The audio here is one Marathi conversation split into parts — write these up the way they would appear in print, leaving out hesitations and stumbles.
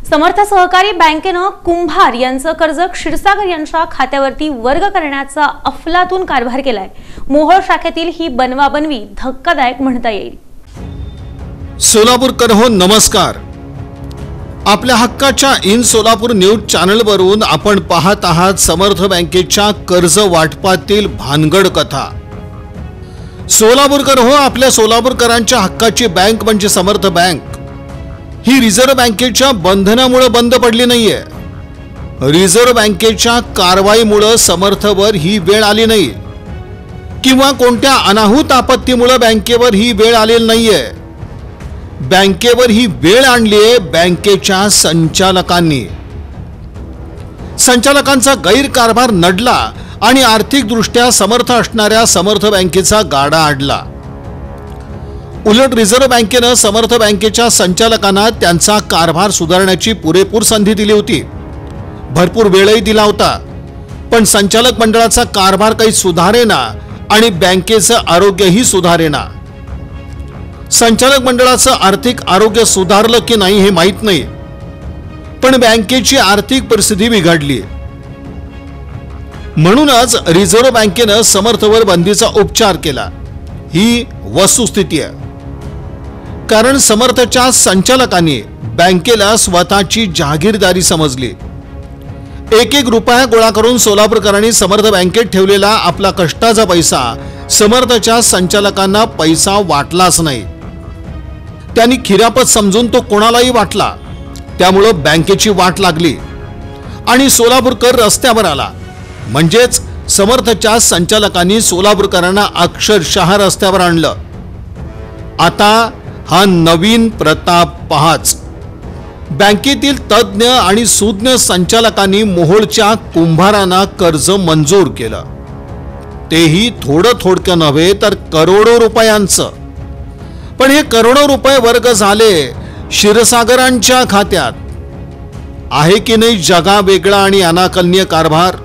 समर्थ सहकारी बँकेनं कुंभार यांचं कर्ज क्षीरसागर यांच्या खात्यावरती वर्ग करण्याचा अफलातून कारभार केलाय। मोहोळ शाखेतील ही बनवाबनवी धक्कादायक म्हणता येईल। सोलापूरकर हो नमस्कार। आपल्या हक्काच्या इन सोलापूर न्यूज चॅनलवरून आपण पाहत आहात समर्थ बँकेच्या कर्ज वाटपातील भानगड कथा। सोलापूरकर हो, आपल्या सोलापूरकरांच्या हक्काची बँक म्हणजे समर्थ बँक ही रिझर्व्ह बँकेच्या बंधनामुळे बंद पडली नाहीये। रिझर्व्ह बँकेच्या कारवाईमुळे समर्थवर ही वेळ आली नाही किंवा कोणत्या अनाहूत आपत्तीमुळे बँकेवर ही वेळ आलेली नाहीये। बँकेवर ही वेळ आणलीये बँकेच्या संचालकांनी। संचालकांचा गैरकारभार नडला आणि आर्थिक दृष्ट्या समर्थ असणाऱ्या समर्थ बँकेचा गाडा अडला। उलट रिझर्व्ह बँकेनं समर्थ बँकेच्या संचालकांना त्यांचा कारभार सुधारण्याची पुरेपूर संधी दिली होती, भरपूर वेळही दिला होता, पण संचालक मंडळाचा कारभार काही सुधारेना आणि बँकेचं आरोग्यही सुधारेना। संचालक मंडळाचं आर्थिक आरोग्य सुधारलं की नाही हे माहित नाही, पण बँकेची आर्थिक परिस्थिती बिघडली। म्हणूनच रिझर्व्ह बँकेनं समर्थवर बंदीचा उपचार केला। ही वस्तुस्थिती आहे, कारण समर्थच्या संचालकांनी बँकेला स्वतःची जहागीरदारी समजली। एक एक रुपया गोळा करून सोलापूरकरांनी समर्थ बँकेत ठेवलेला आपला कष्टाचा पैसा समर्थच्या संचालकांना पैसा वाटलाच नाही। त्यांनी खिरापत समजून तो कोणालाही वाटला, त्यामुळे बँकेची वाट लागली आणि सोलापूरकर रस्त्यावर आला। म्हणजेच समर्थच्या संचालकांनी सोलापूरकरांना अक्षरशः रस्त्यावर आणलं। आता हा नवीन प्रताप पहाच। बँकेतील तज्ञ आणि सुज्ञ संचालकांनी मोहोळच्या कुंभारांना कर्ज मंजूर केलं, तेही थोडं नव्हे तर करोडो रुपयांचं। पण हे करोडो रुपये वर्ग झाले क्षीरसागरांच्या खात्यात। आहे की नाही जगा वेगळा आणि अनाकलनीय कारभार।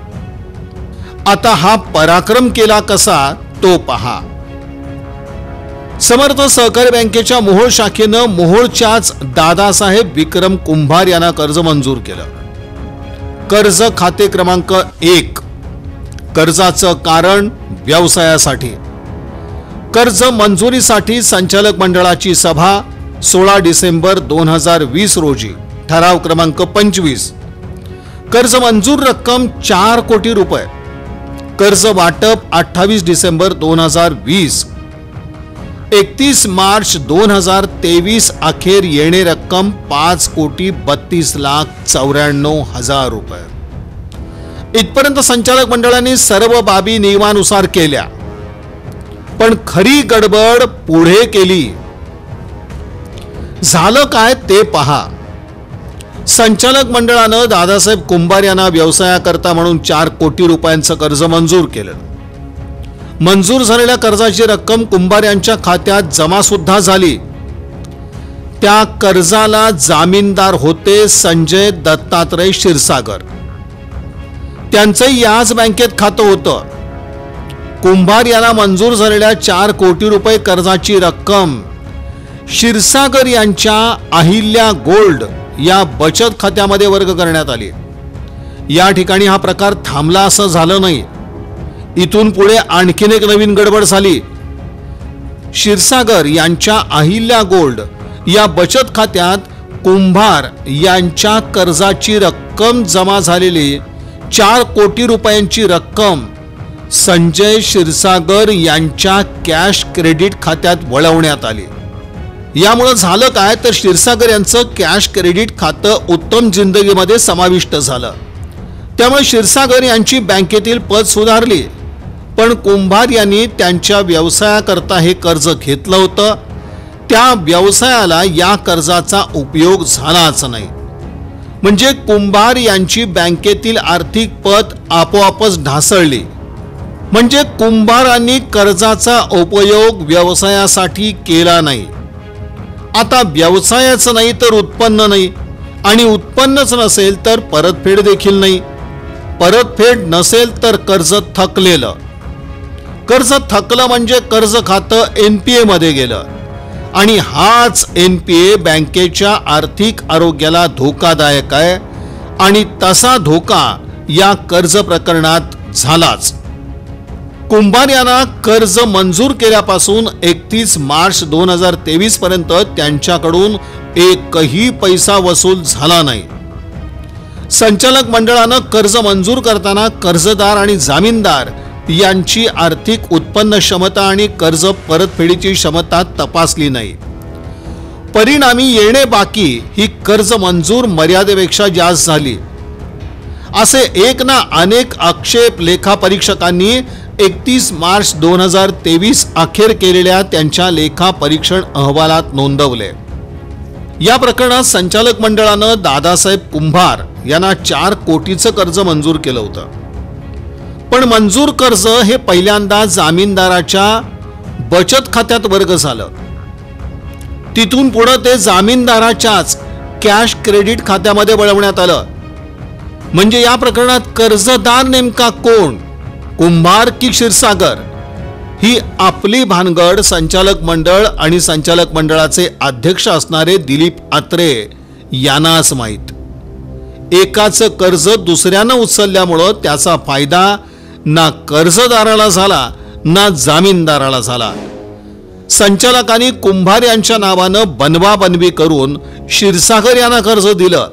आता हा पराक्रम केला कसा तो पहा। समर्थ सहकारी बँकेच्या मोहोळ शाखेनं मोहोळच्याच दादासाहेब विक्रम कुंभार यांना कर्ज मंजूर केलं। कर्ज खाते क्रमांक 1, कर्जाचं कारण व्यवसायासाठी। कर्ज मंजुरीसाठी संचालक मंडळाची सभा 16 डिसेंबर 2020 रोजी, ठराव क्रमांक 25। कर्ज मंजूर रक्कम 4 कोटी रुपये। कर्ज वाटप 28 डिसेंबर 2020। 31 मार्च 2023 अखेर येणे रक्कम 5,32,94,000 रुपये। इथपर्यंत संचालक मंडळाने सर्व बाबी नियमानुसार केल्या, पण खरी गडबड पुढे केली। झालं काय ते पहा। संचालक मंडळानं दादासाहेब कुंभार यांना व्यवसायाकरता म्हणून 4 कोटी रुपयांचं कर्ज मंजूर केलं। मंजूर झालेल्या कर्जाची रक्कम कुंभार यांच्या खात्यात जमा सुद्धा झाली। त्या कर्जाला जामीनदार होते संजय दत्तात्रय क्षीरसागर। त्यांचंही याच बँकेत खातं होतं। कुंभार यांना मंजूर झालेल्या 4 कोटी रुपये कर्जाची रक्कम क्षीरसागर यांच्या अहिल्या गोल्ड या बचत खात्यामध्ये वर्ग करण्यात आली। या ठिकाणी हा प्रकार थांबला असं झालं नाही, इथून पुढे आणखीन एक नवीन गडबड झाली। क्षीरसागर यांच्या अहिल्या गोल्ड या बचत खात्यात कुंभार यांच्या कर्जाची रक्कम जमा झालेली 4 कोटी रुपयांची रक्कम संजय क्षीरसागर यांच्या कॅश क्रेडिट खात्यात वळवण्यात आली। यामुळे झालं काय तर क्षीरसागर यांचं कॅश क्रेडिट खातं उत्तम जिंदगीमध्ये समाविष्ट झालं। त्यामुळे क्षीरसागर यांची बँकेतील पद सुधारली, पण कुंभार यांनी त्यांच्या व्यवसायाकरता हे कर्ज घेतलं होतं, त्या व्यवसायाला या कर्जाचा उपयोग झालाच नाही। म्हणजे कुंभार यांची बँकेतील आर्थिक पत आपोआपच ढासळली। म्हणजे कुंभारांनी कर्जाचा उपयोग व्यवसायासाठी केला नाही। आता व्यवसायाचं नाही तर उत्पन्न नाही, आणि उत्पन्नच नसेल तर परतफेड देखील नाही। परतफेड नसेल तर कर्ज थकलेलं। कर्ज थकलं म्हणजे कर्ज खातं NPA मध्ये गेलं आणि हाच NPA बँकेच्या आर्थिक आरोग्याला धोकादायक आहे आणि तसा धोका या कर्ज प्रकरणात झालाच. कुंभार यांना कर्ज मंजूर केल्यापासून 31 मार्च 2023 पर्यंत त्यांच्याकडून एकही पैसा वसूल झाला नाही. संचालक मंडळानं कर्ज मंजूर करताना कर्जदार आणि जामीनदार यांची आर्थिक उत्पन्न क्षमता आणि कर्ज परतफेडीची क्षमता तपासली नाही. परिणामी येणे बाकी ही कर्ज मंजूर मर्यादेपेक्षा जास्त झाली असे एक ना अनेक आक्षेप लेखापरीक्षकांनी 31 मार्च 2023 अखेर केलेल्या त्यांच्या लेखापरीक्षण अहवालात नोंदवले. या प्रकरणात संचालक मंडळानं दादासाहेब कुंभार यांना 4 कोटीचं कर्ज मंजूर केलं होतं. पण मंजूर कर्ज हे पहिल्यांदा जामीनदाराच्या बचत खात्यात वर्ग झालं. तिथून पुढे ते जामीनदाराच्याच कॅश क्रेडिट खात्यामध्ये वळवण्यात आलं. म्हणजे या प्रकरणात कर्जदार नेमका कोण, कुंभार की क्षीरसागर, ही आपली भानगड संचालक मंडळ आणि संचालक मंडळाचे अध्यक्ष असणारे दिलीप आत्रे यांनाच माहीत. एकाचं कर्ज दुसऱ्यानं उचलल्यामुळं त्याचा फायदा ना कर्जदाराला झाला ना जामीनदाराला झाला. संचालकांनी कुंभार यांच्या नावानं बनवाबनवी करून क्षीरसागर यांना कर्ज दिलं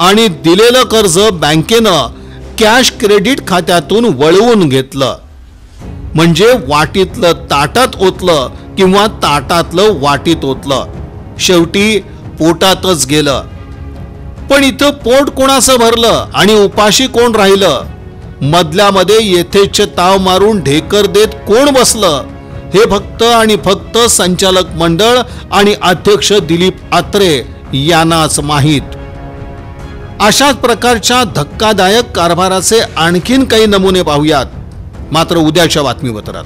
आणि दिलेलं कर्ज बँकेनं कॅश क्रेडिट खात्यातून वळवून घेतलं. म्हणजे वाटीतलं ताटात ओतलं किंवा ताटातलं वाटीत ओतलं, शेवटी पोटातच गेलं. पण इथं पोट कोणाचं भरलं आणि उपाशी कोण राहिलं, मधल्यामध्ये येथेच ताव मारून ढेकर देत कोण बसलं, हे फक्त आणि फक्त संचालक मंडळ आणि अध्यक्ष दिलीप आत्रे यांनाच माहीत. अशाच प्रकारच्या धक्कादायक कारभाराचे आणखीन काही नमुने पाहूयात मात्र उद्याच्या बातमीपत्रात.